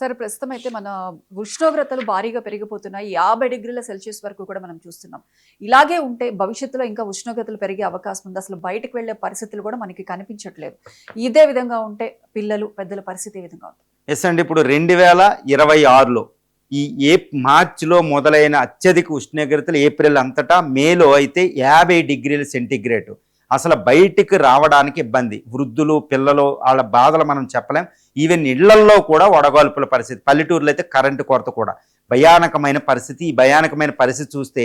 సరే ప్రస్తుతం అయితే మన ఉష్ణోగ్రతలు భారీగా పెరిగిపోతున్నాయి. 50 డిగ్రీల సెల్సియస్ వరకు కూడా మనం చూస్తున్నాం. ఇలాగే ఉంటే భవిష్యత్తులో ఇంకా ఉష్ణోగ్రతలు పెరిగే అవకాశం ఉంది. అసలు బయటకు వెళ్ళే పరిస్థితులు కూడా మనకి కనిపించట్లేదు. ఇదే విధంగా ఉంటే పిల్లలు, పెద్దల పరిస్థితి ఏ విధంగా ఉంటుంది? ఎస్ అండి. ఇప్పుడు 2026లో ఈ మార్చిలో మొదలైన అత్యధిక ఉష్ణోగ్రతలు ఏప్రిల్ అంతటా, మేలో అయితే 50 డిగ్రీల సెంటీగ్రేడ్. అసలు బయటికి రావడానికి ఇబ్బంది. వృద్ధులు, పిల్లలు వాళ్ళ బాధలు మనం చెప్పలేం. ఈవెన్ ఇళ్లల్లో కూడా వడగాల్పుల పరిస్థితి. పల్లెటూరులో అయితే కరెంటు కొరత కూడా భయానకమైన పరిస్థితి. ఈ భయానకమైన పరిస్థితి చూస్తే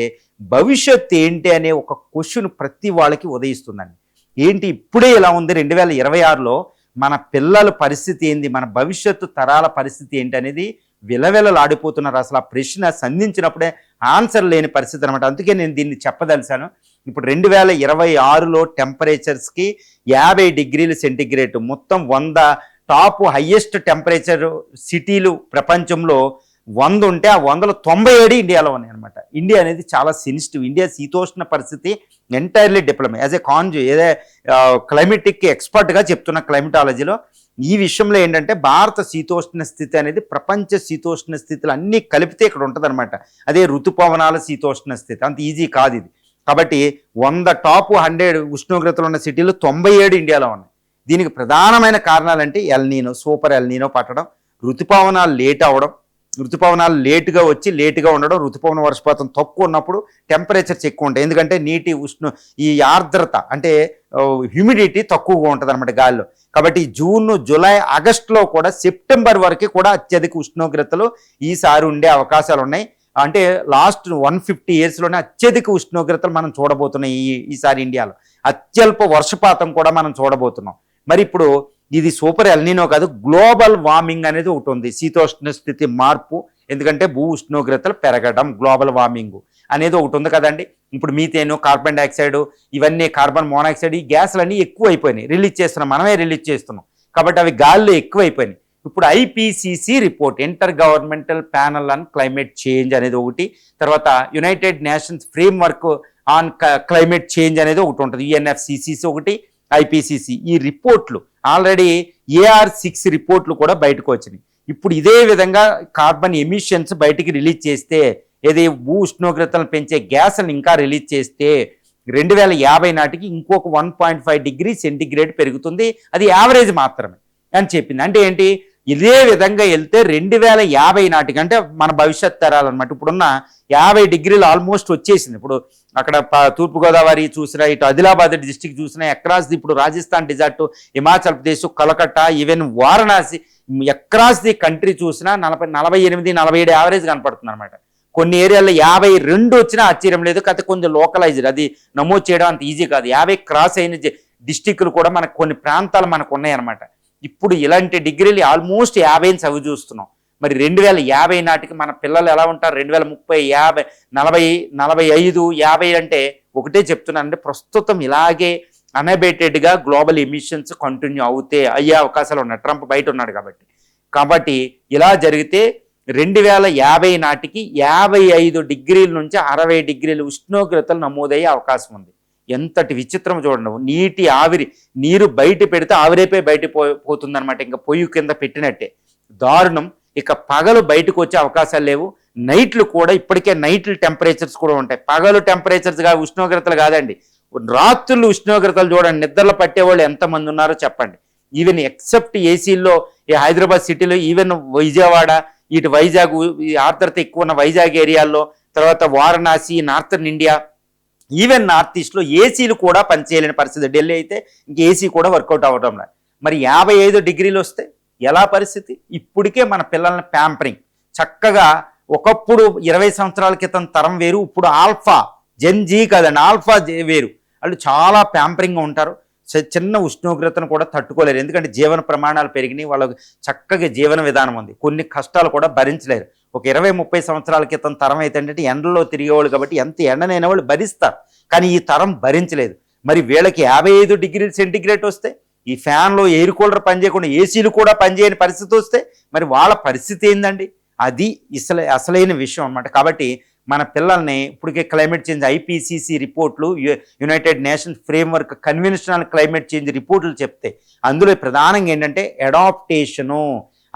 భవిష్యత్తు ఏంటి అనే ఒక క్వశ్చన్ ప్రతి వాళ్ళకి ఉదయిస్తుందండి. ఏంటి ఇప్పుడే ఇలా ఉంది, 2026లో మన పిల్లల పరిస్థితి ఏంది, మన భవిష్యత్తు తరాల పరిస్థితి ఏంటి అనేది విలవిలలాడిపోతున్నారు. అసలు ఆ ప్రశ్న సంధించినప్పుడే ఆన్సర్ లేని పరిస్థితి అనమాట. అందుకే నేను దీన్ని చెప్పదలిచాను. ఇప్పుడు 2026లో టెంపరేచర్స్కి 50 డిగ్రీల సెంటీగ్రేడ్, మొత్తం 100 టాప్ హయ్యెస్ట్ టెంపరేచర్ సిటీలు ప్రపంచంలో 100 ఉంటే ఆ 100లో 97 ఇండియాలో ఉన్నాయి అనమాట. ఇండియా అనేది చాలా సెన్సిటివ్. ఇండియా శీతోష్ణ పరిస్థితి ఎంటైర్లీ డిప్లొమా యాజ్ ఏ ఏదే క్లైమేటిక్ ఎక్స్పర్ట్గా చెప్తున్న క్లైమటాలజీలో ఈ విషయంలో ఏంటంటే భారత శీతోష్ణ స్థితి అనేది ప్రపంచ శీతోష్ణ స్థితులు అన్నీ కలిపితే ఇక్కడ ఉంటుంది అనమాట. అదే ఋతుపవనాల శీతోష్ణ స్థితి. అంత ఈజీ కాదు ఇది. కాబట్టి 100 టాప్ 100 ఉష్ణోగ్రతలు ఉన్న సిటీలు 97 ఇండియాలో ఉన్నాయి. దీనికి ప్రధానమైన కారణాలంటే ఎల్నీనో, సూపర్ ఎల్నీనో పట్టడం, ఋతుపవనాలు లేట్ అవ్వడం, ఋతుపవనాలు లేటుగా వచ్చి లేటుగా ఉండడం, ఋతుపవన వర్షపాతం తక్కువ ఉన్నప్పుడు టెంపరేచర్స్ ఎక్కువ ఉంటాయి. ఎందుకంటే నీటి ఈ ఆర్ద్రత అంటే హ్యూమిడిటీ తక్కువగా ఉంటుంది అనమాట గాలిలో. కాబట్టి జూన్, జూలై, ఆగస్టులో కూడా సెప్టెంబర్ వరకు కూడా అత్యధిక ఉష్ణోగ్రతలు ఈసారి ఉండే అవకాశాలు ఉన్నాయి. అంటే లాస్ట్ 150 ఇయర్స్లోనే అత్యధిక ఉష్ణోగ్రతలు మనం చూడబోతున్నాం ఈసారి ఇండియాలో. అత్యల్ప వర్షపాతం కూడా మనం చూడబోతున్నాం. మరి ఇప్పుడు ఇది సూపర్ ఎల్నినో కాదు, గ్లోబల్ వార్మింగ్ అనేది ఒకటి ఉంది. శీతోష్ణ స్థితి మార్పు, ఎందుకంటే భూ ఉష్ణోగ్రతలు పెరగడం, గ్లోబల్ వార్మింగ్ అనేది ఒకటి ఉంది కదండి. ఇప్పుడు మీథేను, కార్బన్ డైఆక్సైడ్, ఇవన్నీ కార్బన్ మోనాక్సైడ్, ఈ గ్యాస్లన్నీ ఎక్కువ అయిపోయినాయి. రిలీజ్ చేస్తున్నాం, మనమే రిలీజ్ చేస్తున్నాం. కాబట్టి అవి గాల్లో ఎక్కువైపోయినాయి. ఇప్పుడు IPCC report, inter governmental panel on climate change అనేది ఒకటి, తర్వాత United nations framework on climate change అనేది ఒకటి ఉంటుంది. యుఎన్ఎఫ్సిసిసి ఒకటి, ఐపీసీసీ. ఈ రిపోర్ట్లు ఆల్రెడీ AR6 రిపోర్ట్లు కూడా బయటకు వచ్చినాయి. ఇప్పుడు ఇదే విధంగా కార్బన్ ఎమిషన్స్ బయటికి రిలీజ్ చేస్తే, ఏది భూ ఉష్ణోగ్రతలను పెంచే గ్యాస్లను ఇంకా రిలీజ్ చేస్తే 2050 నాటికి ఇంకొక 1.5 డిగ్రీ సెంటీగ్రేడ్ పెరుగుతుంది. అది యావరేజ్ మాత్రమే అని చెప్పింది. అంటే ఏంటి, ఇదే విధంగా వెళ్తే 2050 నాటికి, అంటే మన భవిష్యత్ తరాలన్నమాట. ఇప్పుడున్న 50 డిగ్రీలు ఆల్మోస్ట్ వచ్చేసింది. ఇప్పుడు అక్కడ తూర్పుగోదావరి చూసినా, ఇటు ఆదిలాబాద్ డిస్టిక్ చూసినా, అక్రాస్ ది ఇప్పుడు Rajasthan desert, Himachal Pradesh, Calcutta, even Varanasi, across the country చూసినా 48, 47 యావరేజ్ కనపడుతుంది అనమాట. కొన్ని ఏరియాల్లో 52 వచ్చినా ఆశ్చర్యం లేదు. కాకపోతే కొంచెం లోకలైజ్డ్, అది నమోదు చేయడం అంత ఈజీ కాదు. 50 క్రాస్ అయిన డిస్టిక్లు కూడా మనకు కొన్ని ప్రాంతాలు మనకు ఉన్నాయి అనమాట. ఇప్పుడు ఇలాంటి డిగ్రీలు ఆల్మోస్ట్ 50 చవి చూస్తున్నాం. మరి 2050 నాటికి మన పిల్లలు ఎలా ఉంటారు? 2030, 50, 40, 45, 50 అంటే ఒకటే చెప్తున్నాను అంటే ప్రస్తుతం ఇలాగే అన్అబేటెడ్గా గ్లోబల్ ఎమిషన్స్ కంటిన్యూ అయ్యే అవకాశాలు ఉన్నాయి. ట్రంప్ బయట ఉన్నాడు కాబట్టి ఇలా జరిగితే 2050 నాటికి 55 డిగ్రీల నుంచి 60 డిగ్రీల ఉష్ణోగ్రతలు నమోదయ్యే అవకాశం ఉంది. ఎంతటి విచిత్రం చూడండి. నీటి ఆవిరి, నీరు బయట పెడితే ఆవిరైపోయి బయట పోతుందన్నమాట. ఇంకా పొయ్యి కింద పెట్టినట్టే దారుణం. ఇక పగలు బయటకు వచ్చే అవకాశాలు లేవు. నైట్లు కూడా ఇప్పటికే నైట్లు టెంపరేచర్స్ కూడా ఉంటాయి. పగలు టెంపరేచర్స్ ఉష్ణోగ్రతలు కాదండి, రాత్రులు ఉష్ణోగ్రతలు చూడండి. నిద్రలు పట్టేవాళ్ళు ఎంతమంది ఉన్నారో చెప్పండి. ఈవెన్ ఎక్సెప్ట్ ఏసీల్లో ఈ హైదరాబాద్ సిటీలో, ఈవెన్ విజయవాడ, ఇటు వైజాగ్, ఆర్ద్రత ఎక్కువ ఉన్న వైజాగ్ ఏరియాల్లో, తర్వాత Varanasi, northern India, even north ఈస్ట్లో ఏసీలు కూడా పనిచేయలేని పరిస్థితి. ఢిల్లీ అయితే ఇంక ఏసీ కూడా వర్కౌట్ అవ్వడం లేదు. మరి 55 డిగ్రీలు వస్తే ఎలా పరిస్థితి? ఇప్పటికే మన పిల్లల్ని ప్యాంపరింగ్ చక్కగా, ఒకప్పుడు 20 సంవత్సరాల క్రితం తరం వేరు, ఇప్పుడు ఆల్ఫా జెన్జీ కదండి, ఆల్ఫా వేరు. వాళ్ళు చాలా ప్యాంపరింగ్గా ఉంటారు. చిన్న ఉష్ణోగ్రతను కూడా తట్టుకోలేరు. ఎందుకంటే జీవన ప్రమాణాలు పెరిగినాయి, వాళ్ళకు చక్కగా జీవన విధానం ఉంది. కొన్ని కష్టాలు కూడా భరించలేరు. ఒక 20-30 సంవత్సరాల క్రితం తరం అయితే ఏంటంటే ఎండలో తిరిగేవాళ్ళు కాబట్టి ఎంత ఎండనైనా వాళ్ళు భరిస్తారు. కానీ ఈ తరం భరించలేదు. మరి వీళ్ళకి 55 డిగ్రీల సెంటీగ్రేడ్ వస్తే, ఈ ఫ్యాన్లో ఎయిర్ కూలర్ పనిచేయకుండా ఏసీలు కూడా పనిచేయని పరిస్థితి వస్తే మరి వాళ్ళ పరిస్థితి ఏందండి? అది అసలైన విషయం అన్నమాట. కాబట్టి మన పిల్లల్ని ఇప్పటికే క్లైమేట్ చేంజ్ ఐపీసీసీ రిపోర్ట్లు, United nations framework conventional climate change రిపోర్ట్లు చెప్తే అందులో ప్రధానంగా ఏంటంటే అడాప్టేషను,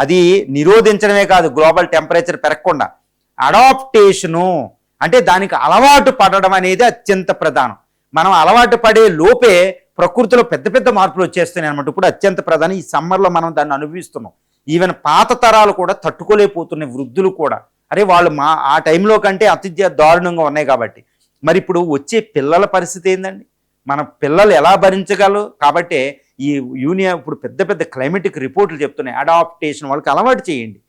అది నిరోధించడమే కాదు, గ్లోబల్ టెంపరేచర్ పెరగకుండా అడాప్టేషను అంటే దానికి అలవాటు పడడం అనేది అత్యంత ప్రధానం. మనం అలవాటు పడే లోపే ప్రకృతిలో పెద్ద పెద్ద మార్పులు వచ్చేస్తున్నాయి అనమాట. ఇప్పుడు అత్యంత ప్రధానం ఈ సమ్మర్లో మనం దాన్ని అనుభవిస్తున్నాం. ఈవెన్ పాత తరాలు కూడా తట్టుకోలేకపోతున్నాయి, వృద్ధులు కూడా. అరే వాళ్ళు ఆ టైంలో కంటే అతి దారుణంగా ఉన్నాయి కాబట్టి. మరి ఇప్పుడు వచ్చే పిల్లల పరిస్థితి ఏందండి? మన పిల్లలు ఎలా భరించగలరు? కాబట్టి ఈ యూనియన్ ఇప్పుడు పెద్ద పెద్ద క్లైమేటిక్ రిపోర్ట్లు చెప్తున్నాయి, అడాప్టేషన్ వాళ్ళకి అలవాటు చేయండి,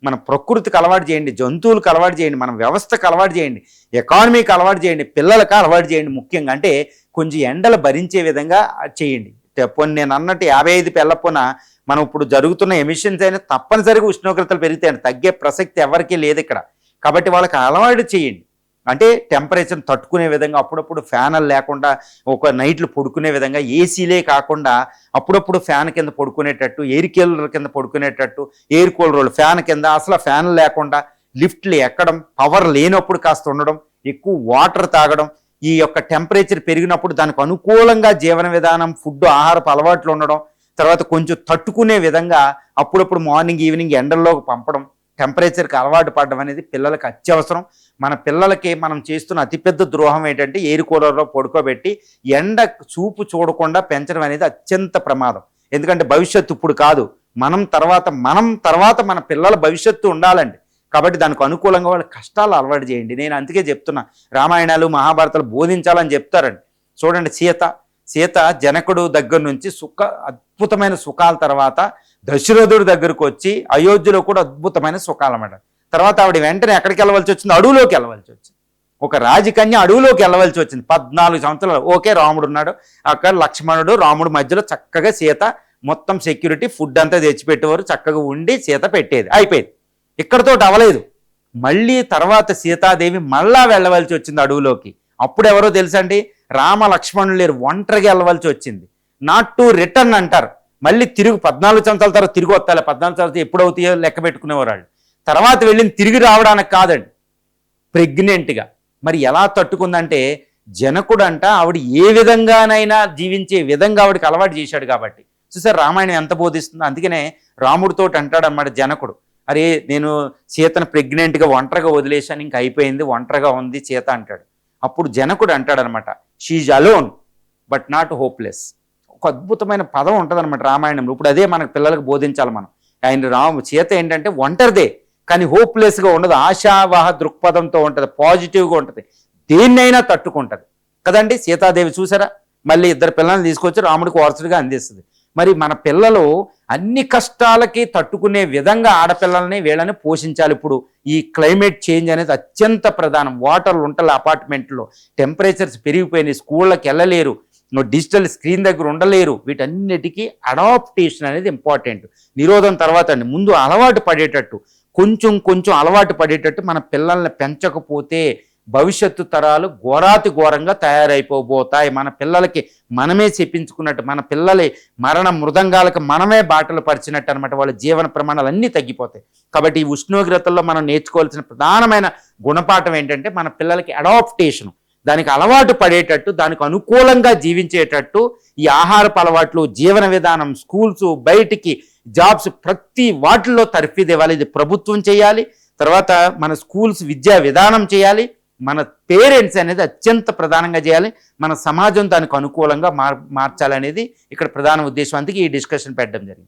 మన ప్రకృతికి అలవాటు చేయండి, జంతువులకు అలవాటు చేయండి, మన వ్యవస్థకు అలవాటు చేయండి, ఎకానమీకి అలవాటు చేయండి, పిల్లలకు అలవాటు చేయండి. ముఖ్యంగా అంటే కొంచెం ఎండలు భరించే విధంగా చేయండి. పోనీ నేను అన్నట్టు 55 పెళ్ళప్పున మనం ఇప్పుడు జరుగుతున్న ఎమిషన్స్ అయినా తప్పనిసరిగా ఉష్ణోగ్రతలు పెరుగుతాయండి, తగ్గే ప్రసక్తి ఎవరికీ లేదు ఇక్కడ. కాబట్టి వాళ్ళకి అలవాటు చేయండి. అంటే టెంపరేచర్ తట్టుకునే విధంగా అప్పుడప్పుడు ఫ్యాన్లు లేకుండా ఒక నైట్లు పడుకునే విధంగా, ఏసీలే కాకుండా అప్పుడప్పుడు ఫ్యాన్ కింద పడుకునేటట్టు, ఎయిర్ కూలర్ కింద పడుకునేటట్టు, ఎయిర్ కూలర్ ఫ్యాన్ కింద, అసలు ఫ్యాన్లు లేకుండా లిఫ్ట్లు ఎక్కడం, పవర్ లేనప్పుడు కాస్త ఉండడం, ఎక్కువ వాటర్ తాగడం, ఈ యొక్క టెంపరేచర్ పెరిగినప్పుడు దానికి అనుకూలంగా జీవన విధానం, ఫుడ్, ఆహారపు అలవాట్లు ఉండడం, తర్వాత కొంచెం తట్టుకునే విధంగా అప్పుడప్పుడు మార్నింగ్ ఈవినింగ్ ఎండల్లోకి పంపడం, టెంపరేచర్కి అలవాటు పడడం అనేది పిల్లలకి అత్యవసరం. మన పిల్లలకి మనం చేస్తున్న అతిపెద్ద ద్రోహం ఏంటంటే ఎయిర్ కూలర్లో పడుకోబెట్టి ఎండ చూపు చూడకుండా పెంచడం అనేది అత్యంత ప్రమాదం. ఎందుకంటే భవిష్యత్తు ఇప్పుడు కాదు, మనం తర్వాత మన పిల్లల భవిష్యత్తు ఉండాలండి. కాబట్టి దానికి అనుకూలంగా వాళ్ళ కష్టాలు అలవాటు చేయండి. నేను అందుకే చెప్తున్నా, రామాయణాలు మహాభారతాలు బోధించాలని చెప్తారండి. చూడండి, సీత జనకుడు దగ్గర నుంచి అద్భుతమైన సుఖాల తర్వాత దశరథుడి దగ్గరకు వచ్చి అయోధ్యలో కూడా అద్భుతమైన సుఖాలు అన్నమాట. తర్వాత ఆవిడ వెంటనే ఎక్కడికి వెళ్ళవలసి వచ్చింది? అడవులోకి వెళ్ళవలసి వచ్చింది. ఒక రాజకన్య అడవులోకి వెళ్ళవలసి వచ్చింది. 14 సంవత్సరాలు. ఓకే, రాముడు ఉన్నాడు అక్కడ, లక్ష్మణుడు, రాముడు మధ్యలో చక్కగా సీత మొత్తం సెక్యూరిటీ, ఫుడ్ అంతా తెచ్చిపెట్టేవారు, చక్కగా ఉండి సీత పెట్టేది, అయిపోయింది. ఇక్కడతో అవ్వలేదు. మళ్ళీ తర్వాత సీతాదేవి మళ్ళా వెళ్ళవలసి వచ్చింది అడవులోకి. అప్పుడు ఎవరో తెలుసండి? రామ లక్ష్మణులు లేరు, ఒంటరిగా వెళ్ళవలసి వచ్చింది. నాట్ టు రిటర్న్ అంటారు. మళ్ళీ తిరిగి 14 సంవత్సరాల తర్వాత తిరిగి వస్తాయి. 14 సంవత్సరాలు ఎప్పుడవుతాయో లెక్క పెట్టుకునేవారు. తర్వాత వెళ్ళింది తిరిగి రావడానికి కాదండి, ప్రెగ్నెంట్గా. మరి ఎలా తట్టుకుందంటే జనకుడు అంట ఆవిడ ఏ విధంగానైనా జీవించే విధంగా ఆవిడకి అలవాటు చేశాడు కాబట్టి. చూసారు రామాయణం ఎంత బోధిస్తుందో. అందుకనే రాముడితో అంటాడన్నమాట జనకుడు, అరే నేను సీతను ప్రెగ్నెంట్గా ఒంటరిగా వదిలేశాను, ఇంక అయిపోయింది, ఒంటరిగా ఉంది సీత అంటాడు. అప్పుడు జనకుడు అంటాడనమాట, she alone but not hopeless. ఒక అద్భుతమైన పదం ఉంటుందన్నమాట రామాయణంలో. ఇప్పుడు అదే మనకు పిల్లలకు బోధించాలి మనం. సీత ఏంటంటే ఒంటరిదే, కానీ హోప్లెస్గా ఉండదు, ఆశావాహ దృక్పథంతో ఉంటుంది, పాజిటివ్గా ఉంటుంది, దేన్నైనా తట్టుకుంటుంది కదండి. సీతాదేవి చూసారా, మళ్ళీ 2 పిల్లల్ని తీసుకొచ్చి రాముడికి వారసుడిగా అందిస్తుంది. మరి మన పిల్లలు అన్ని కష్టాలకి తట్టుకునే విధంగా ఆడపిల్లల్ని వీళ్ళని పోషించాలి. ఇప్పుడు ఈ క్లైమేట్ చేంజ్ అనేది అత్యంత ప్రధానం. వాటర్లు ఉంటాయి, అపార్ట్మెంట్లో టెంపరేచర్స్ పెరిగిపోయినాయి, స్కూళ్ళకి వెళ్ళలేరు, డిజిటల్ స్క్రీన్ దగ్గర ఉండలేరు. వీటన్నిటికీ అడాప్టేషన్ అనేది ఇంపార్టెంట్. నిరోధం తర్వాత అండి, ముందు అలవాటు పడేటట్టు, కొంచెం అలవాటు పడేటట్టు మన పిల్లల్ని పెంచకపోతే భవిష్యత్తు తరాలు ఘోరంగా తయారైపోబోతాయి. మన పిల్లలకి మనమే చెప్పించుకున్నట్టు, మన పిల్లల మరణ మృదంగాలకు మనమే బాటలు పరిచినట్టు అనమాట. వాళ్ళ జీవన ప్రమాణాలు అన్నీ తగ్గిపోతాయి. కాబట్టి ఈ ఉష్ణోగ్రతల్లో మనం నేర్చుకోవాల్సిన ప్రధానమైన గుణపాఠం ఏంటంటే మన పిల్లలకి అడాప్టేషన్, దానికి అలవాటు పడేటట్టు, దానికి అనుకూలంగా జీవించేటట్టు ఈ ఆహారపు అలవాట్లు, జీవన విధానం, స్కూల్స్, బయటికి జాబ్స్, ప్రతి వాటిల్లో తర్ఫీదు ఇవ్వాలి. ఇది ప్రభుత్వం చేయాలి, తర్వాత మన స్కూల్స్ విద్యా విధానం చేయాలి, మన పేరెంట్స్ అనేది అత్యంత ప్రధానంగా చేయాలి, మన సమాజం దానికి అనుకూలంగా మార్చాలనేది ఇక్కడ ప్రధాన ఉద్దేశం. అందుకే ఈ డిస్కషన్ పెట్టడం జరిగింది.